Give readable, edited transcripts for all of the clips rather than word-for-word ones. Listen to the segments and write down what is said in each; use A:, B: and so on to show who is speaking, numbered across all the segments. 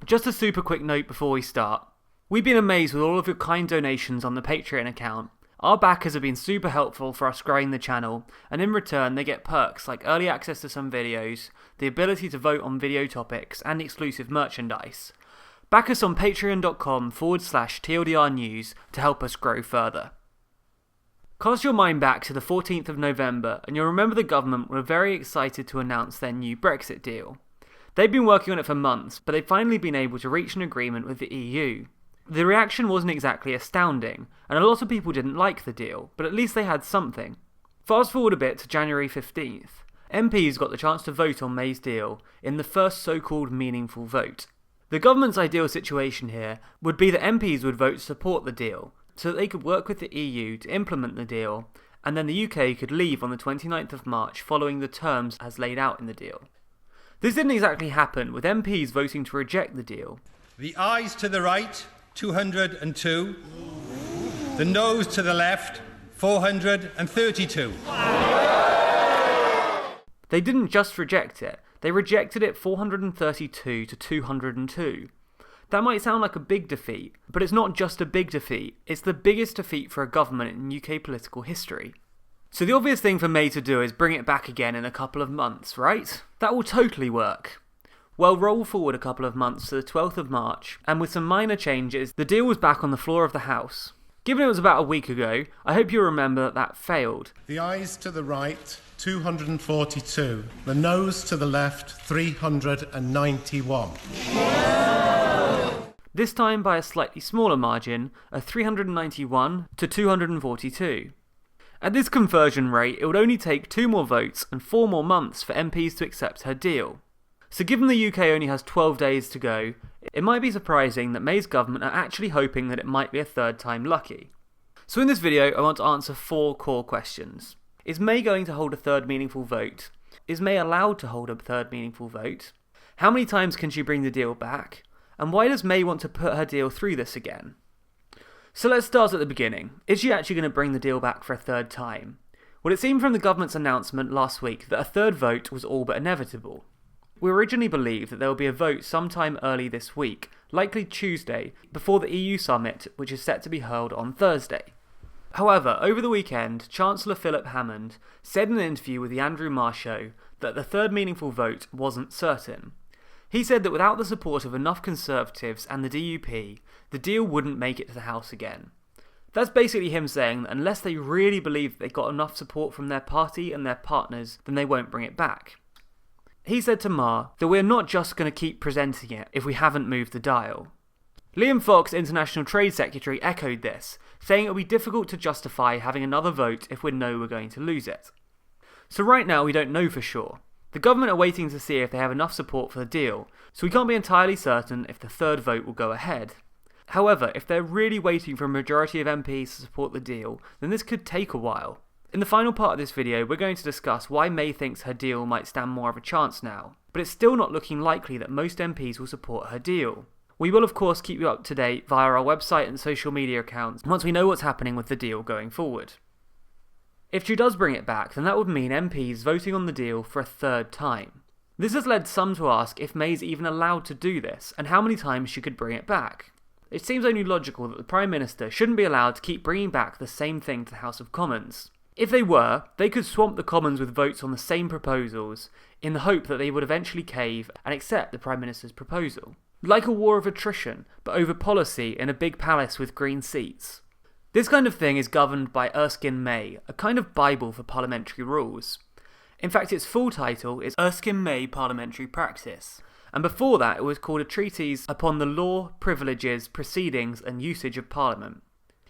A: Just a super quick note before we start. We've been amazed with all of your kind donations on the Patreon account. Our backers have been super helpful for us growing the channel, and in return they get perks like early access to some videos, the ability to vote on video topics, and exclusive merchandise. Back us on patreon.com/TLDR news to help us grow further. Cast your mind back to the 14th of November and you'll remember the government were very excited to announce their new Brexit deal. They'd been working on it for months, but they'd finally been able to reach an agreement with the EU. The reaction wasn't exactly astounding, and a lot of people didn't like the deal, but at least they had something. Fast forward a bit to January 15th. MPs got the chance to vote on May's deal in the first so-called meaningful vote. The government's ideal situation here would be that MPs would vote to support the deal, so that they could work with the EU to implement the deal, and then the UK could leave on the 29th of March following the terms as laid out in the deal. This didn't exactly happen, with MPs voting to reject the deal.
B: The ayes to the right, 202. The noes to the left, 432.
A: They didn't just reject it, they rejected it 432 to 202. That might sound like a big defeat, but it's not just a big defeat, it's the biggest defeat for a government in UK political history. So the obvious thing for May to do is bring it back again in a couple of months, right? That will totally work. Well, roll forward a couple of months to the 12th of March, and with some minor changes, the deal was back on the floor of the House. Given it was about a week ago, I hope you remember that failed.
C: The ayes to the right, 242. The noes to the left, 391.
A: This time by a slightly smaller margin, of 391 to 242. At this conversion rate, it would only take 2 more votes and 4 more months for MPs to accept her deal. So given the UK only has 12 days to go, it might be surprising that May's government are actually hoping that it might be a third time lucky. So in this video, I want to answer 4 core questions. Is May going to hold a third meaningful vote? Is May allowed to hold a third meaningful vote? How many times can she bring the deal back? And why does May want to put her deal through this again? So let's start at the beginning. Is she actually going to bring the deal back for a third time? Well, it seemed from the government's announcement last week that a third vote was all but inevitable. We originally believed that there will be a vote sometime early this week, likely Tuesday, before the EU summit, which is set to be held on Thursday. However, over the weekend, Chancellor Philip Hammond said in an interview with the Andrew Marr Show that the third meaningful vote wasn't certain. He said that without the support of enough Conservatives and the DUP, the deal wouldn't make it to the House again. That's basically him saying that unless they really believe they got enough support from their party and their partners, then they won't bring it back. He said to Marr that we're not just going to keep presenting it if we haven't moved the dial. Liam Fox, International Trade Secretary, echoed this, saying it will be difficult to justify having another vote if we know we're going to lose it. So right now we don't know for sure. The government are waiting to see if they have enough support for the deal, so we can't be entirely certain if the third vote will go ahead. However, if they're really waiting for a majority of MPs to support the deal, then this could take a while. In the final part of this video, we're going to discuss why May thinks her deal might stand more of a chance now, but it's still not looking likely that most MPs will support her deal. We will of course keep you up to date via our website and social media accounts once we know what's happening with the deal going forward. If she does bring it back, then that would mean MPs voting on the deal for a third time. This has led some to ask if May's even allowed to do this, and how many times she could bring it back. It seems only logical that the Prime Minister shouldn't be allowed to keep bringing back the same thing to the House of Commons. If they were, they could swamp the Commons with votes on the same proposals, in the hope that they would eventually cave and accept the Prime Minister's proposal. Like a war of attrition, but over policy in a big palace with green seats. This kind of thing is governed by Erskine May, a kind of bible for parliamentary rules. In fact, its full title is Erskine May Parliamentary Practice, and before that it was called a Treatise upon the Law, Privileges, Proceedings and Usage of Parliament.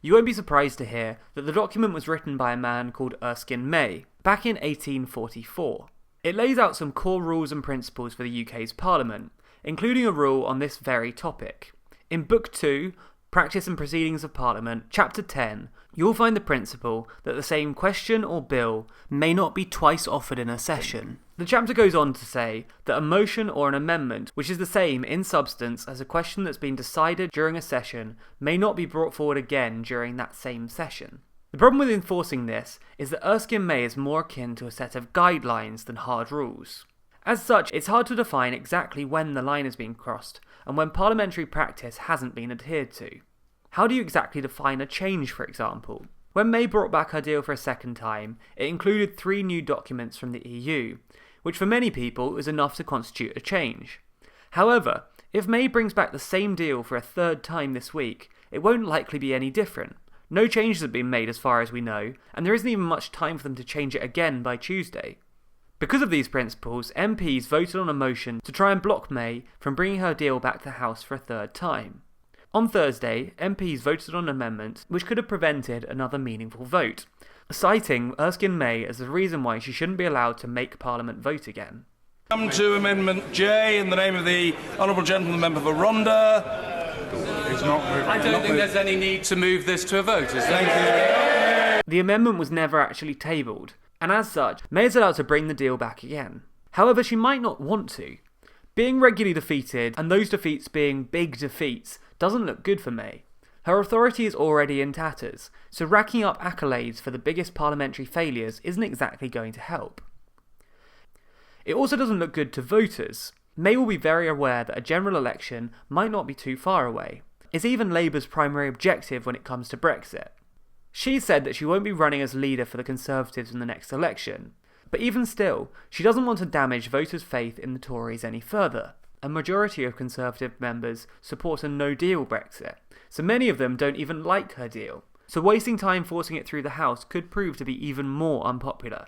A: You won't be surprised to hear that the document was written by a man called Erskine May, back in 1844. It lays out some core rules and principles for the UK's Parliament, including a rule on this very topic. In Book 2, Practice and Proceedings of Parliament, Chapter 10, you'll find the principle that the same question or bill may not be twice offered in a session. The chapter goes on to say that a motion or an amendment, which is the same in substance as a question that's been decided during a session, may not be brought forward again during that same session. The problem with enforcing this is that Erskine May is more akin to a set of guidelines than hard rules. As such, it's hard to define exactly when the line has been crossed, and when parliamentary practice hasn't been adhered to. How do you exactly define a change, for example? When May brought back her deal for a second time, it included 3 new documents from the EU, which for many people is enough to constitute a change. However, if May brings back the same deal for a third time this week, it won't likely be any different. No changes have been made as far as we know, and there isn't even much time for them to change it again by Tuesday. Because of these principles, MPs voted on a motion to try and block May from bringing her deal back to the House for a third time. On Thursday, MPs voted on an amendment which could have prevented another meaningful vote, citing Erskine May as the reason why she shouldn't be allowed to make Parliament vote again.
D: Come to Amendment J in the name of the Honourable Gentleman Member for Rhondda.
E: I don't think there's any need to move this to a vote, is there?
A: The amendment was never actually tabled, and as such, May is allowed to bring the deal back again. However, she might not want to. Being regularly defeated, and those defeats being big defeats, doesn't look good for May. Her authority is already in tatters, so racking up accolades for the biggest parliamentary failures isn't exactly going to help. It also doesn't look good to voters. May will be very aware that a general election might not be too far away. It's even Labour's primary objective when it comes to Brexit. She said that she won't be running as leader for the Conservatives in the next election, but even still, she doesn't want to damage voters' faith in the Tories any further. A majority of Conservative members support a no-deal Brexit, so many of them don't even like her deal, so wasting time forcing it through the House could prove to be even more unpopular.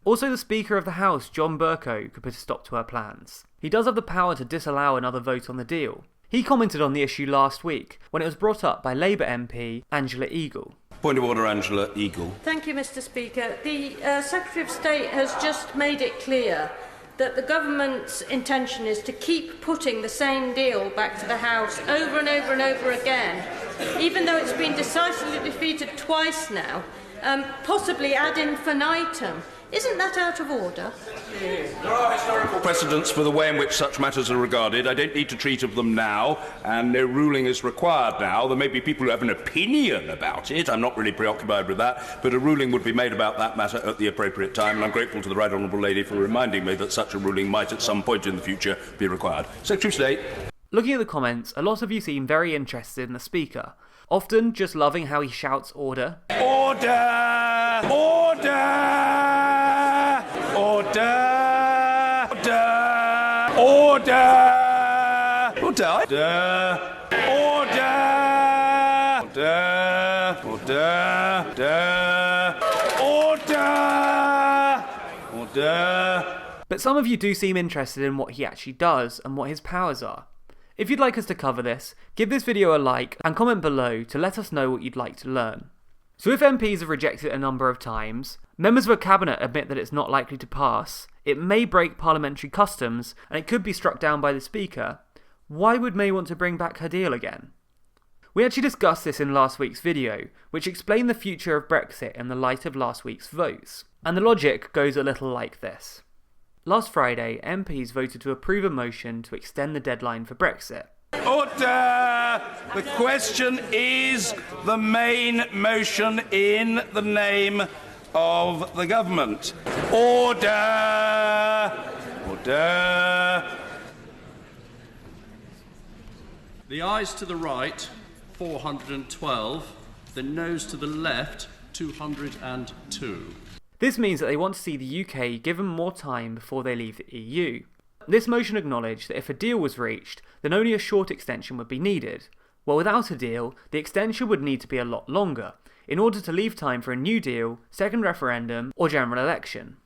A: Also, the Speaker of the House, John Bercow, could put a stop to her plans. He does have the power to disallow another vote on the deal. He commented on the issue last week, when it was brought up by Labour MP Angela Eagle.
D: Point of order, Angela Eagle.
F: Thank you, Mr. Speaker. The Secretary of State has just made it clear that the government's intention is to keep putting the same deal back to the House over and over and over again, even though it's been decisively defeated twice now, possibly ad infinitum. Isn't that out of order?
D: There are historical precedents for the way in which such matters are regarded. I don't need to treat of them now, and no ruling is required now. There may be people who have an opinion about it. I'm not really preoccupied with that, but a ruling would be made about that matter at the appropriate time, and I'm grateful to the Right Honourable Lady for reminding me that such a ruling might at some point in the future be required. Secretary of State.
A: Looking at the comments, a lot of you seem very interested in the Speaker, often just loving how he shouts order.
D: Order! Order! Order! Order! Order! Order! Order! Order! Order! Order!
A: But some of you do seem interested in what he actually does and what his powers are. If you'd like us to cover this, give this video a like and comment below to let us know what you'd like to learn. So if MPs have rejected it a number of times, members of a cabinet admit that it's not likely to pass, it may break parliamentary customs, and it could be struck down by the Speaker, why would May want to bring back her deal again? We actually discussed this in last week's video, which explained the future of Brexit in the light of last week's votes, and the logic goes a little like this. Last Friday, MPs voted to approve a motion to extend the deadline for Brexit.
D: Order! The question is the main motion in the name of the government. Order! Order!
E: The ayes to the right, 412. The noes to the left, 202.
A: This means that they want to see the UK given more time before they leave the EU. This motion acknowledged that if a deal was reached, then only a short extension would be needed. Well, without a deal, the extension would need to be a lot longer, in order to leave time for a new deal, second referendum, or general election.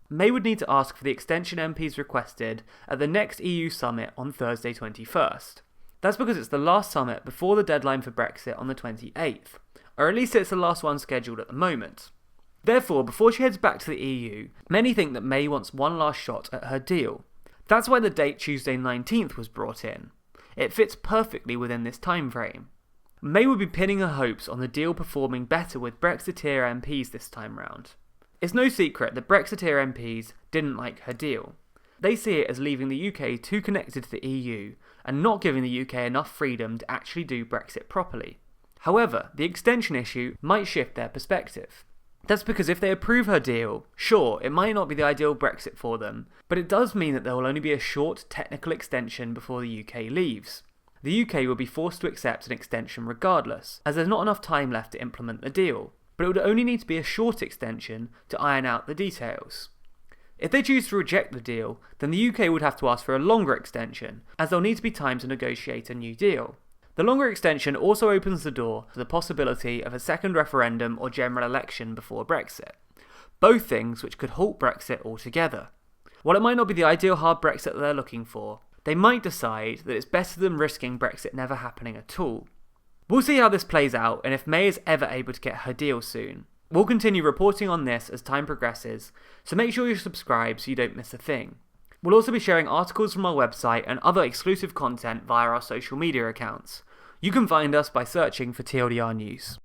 A: May would need to ask for the extension MPs requested at the next EU summit on Thursday 21st. That's because it's the last summit before the deadline for Brexit on the 28th, or at least it's the last one scheduled at the moment. Therefore, before she heads back to the EU, many think that May wants one last shot at her deal. That's why the date Tuesday 19th was brought in. It fits perfectly within this time frame. May would be pinning her hopes on the deal performing better with Brexiteer MPs this time round. It's no secret that Brexiteer MPs didn't like her deal. They see it as leaving the UK too connected to the EU and not giving the UK enough freedom to actually do Brexit properly. However, the extension issue might shift their perspective. That's because if they approve her deal, sure, it might not be the ideal Brexit for them, but it does mean that there will only be a short technical extension before the UK leaves. The UK will be forced to accept an extension regardless, as there's not enough time left to implement the deal, but it would only need to be a short extension to iron out the details. If they choose to reject the deal, then the UK would have to ask for a longer extension, as there'll need to be time to negotiate a new deal. The longer extension also opens the door to the possibility of a second referendum or general election before Brexit, both things which could halt Brexit altogether. While it might not be the ideal hard Brexit that they're looking for, they might decide that it's better than risking Brexit never happening at all. We'll see how this plays out and if May is ever able to get her deal soon. We'll continue reporting on this as time progresses, so make sure you're subscribed so you don't miss a thing. We'll also be sharing articles from our website and other exclusive content via our social media accounts. You can find us by searching for TLDR News.